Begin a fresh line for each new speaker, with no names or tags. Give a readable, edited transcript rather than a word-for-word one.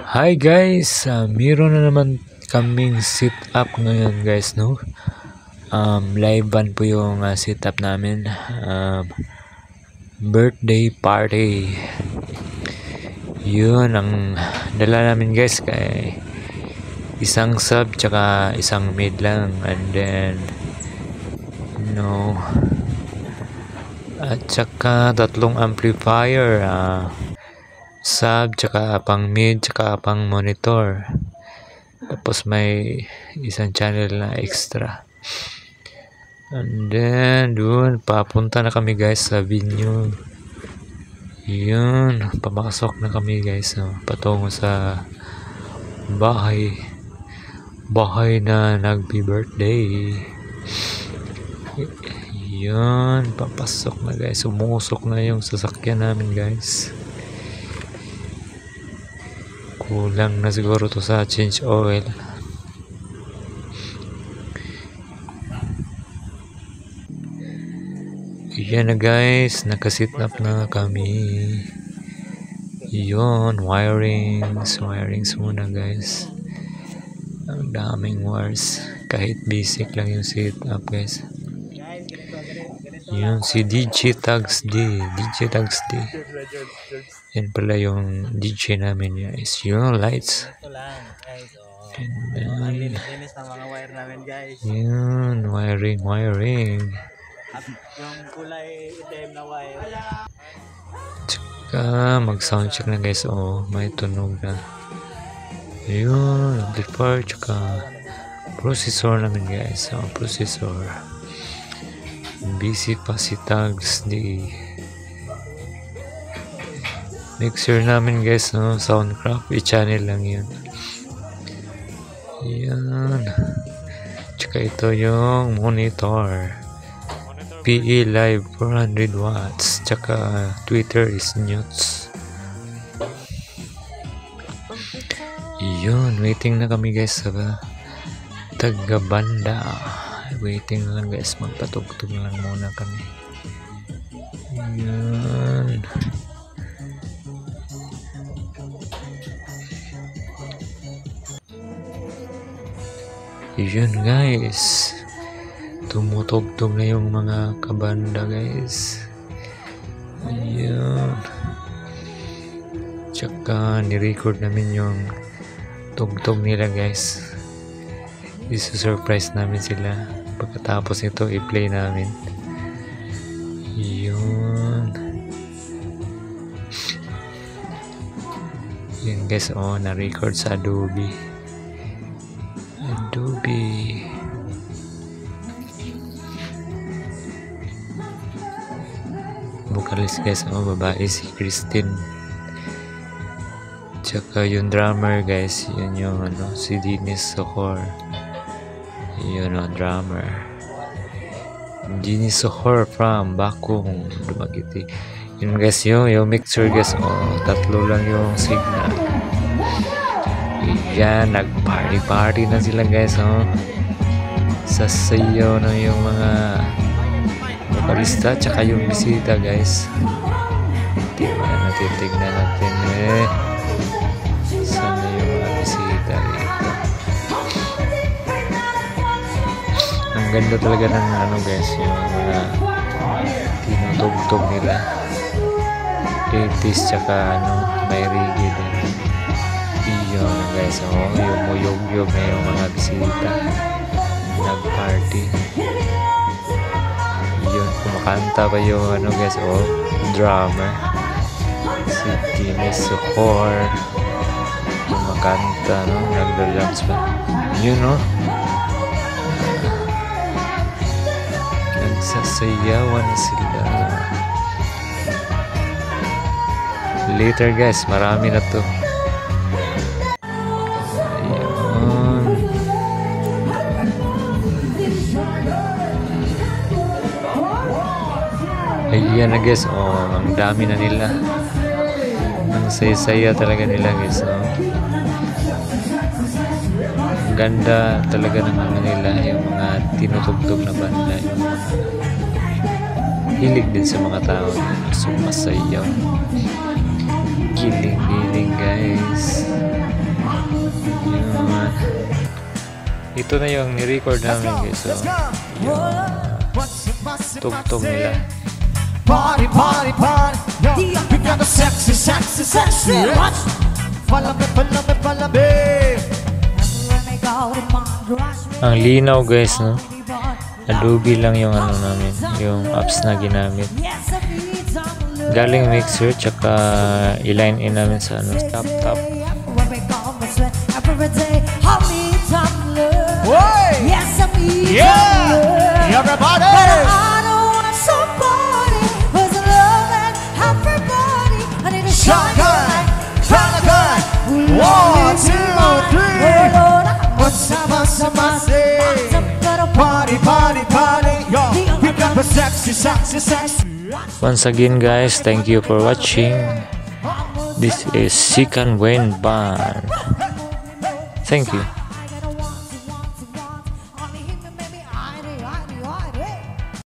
Hi guys, meron na naman kaming sit up ngayon guys, no? Live band po yung sit up namin. Birthday party. Yun ang dala namin guys, kay isang sub tsaka isang mid lang, and then at tsaka tatlong amplifier, sub tsaka pang mid tsaka pang monitor, tapos may isang channel na extra, and then doon papunta na kami guys sa venue. Yun, papasok na kami guys, patungo sa bahay na nagbi-birthday. Yun, papasok na guys, umusok na yung sasakyan namin guys. Kulang na siguro to sa change oil. Yan na guys, nakasit up na kami. Yun, wirings muna guys. Ang daming wires, kahit basic lang yung sit up guys. Yun si DJ Tags D. Yan pala yung DJ namin guys. Yun, lights.
Linis ng mga wire namin guys.
Yun, wiring.
Yung kulay itim na wire.
Tsaka mag sound check na guys. May tunog na. Yun, amplifier tsaka processor namin guys. Processor. Busy pa si Tags D. Mixer namin guys, Soundcraft, i-channel lang yun. Yan. Tsaka ito yung monitor. PE Live 400 watts. Tsaka Twitter is Nuts. Yun, waiting na kami guys sa taga-banda. Waiting lang guys, magpatugtog lang muna kami. Yun. Yun guys, tumutugtog na yung mga kabanda guys. Ayun. Tsaka ni-record namin yung tugtog nila guys. Isa-surprise namin sila pagkatapos ito i-play namin. Yun. Yun guys, na-record sa Adobe. Vocalist guys, babae si Christine. Tsaka yung drummer guys, yun yung si Dennis Sohor. Yun drummer. Dennis Sohor from Bakong, Dumaguete. Yun guys, yung mixer guys, tatlo lang yung signal. Yan, nag-party na sila guys, sasayaw na yung mga vokalista tsaka yung bisita guys. Tignan natin sana yung mga bisita dito. Ang ganda talaga ng guys, yung mga tinutugtog nila. 80s tsaka may reggae din. Yun guys, yung muyog-yog na yung mga bisita nag-party. Yun, kumakanta pa yung guys, drummer si Dennis Sohor, kumakanta, nagda-drums pa yun, nagsasayawan sila. Later guys, marami na to. Ayan na guys, ang dami na nila. Ang saya-saya talaga nila guys, Ang ganda talaga ng nila, yung mga tinutugtog na banda, yung mga hilig din sa mga tao, sumasayaw, giling-giling guys. Ito na yung ni-record namin guys. So, yung tugtog nila.
Party, party, party. Yo, we got the sexy, sexy, sexy. Follow me, follow me, follow me.
Ang linaw guys, no? Adobe lang yung ano namin, yung apps na ginamit. Galing mixer, tsaka i-line in namin sa ano, tap.
Yeah, everybody. Shotgun, shotgun. 1, 2, 3. Sama-sama say. Party, party, party. Yo, we got the sexy, sexy, sexy.
Once again guys, thank you for watching. This is Sikan Wayne Band. Thank you.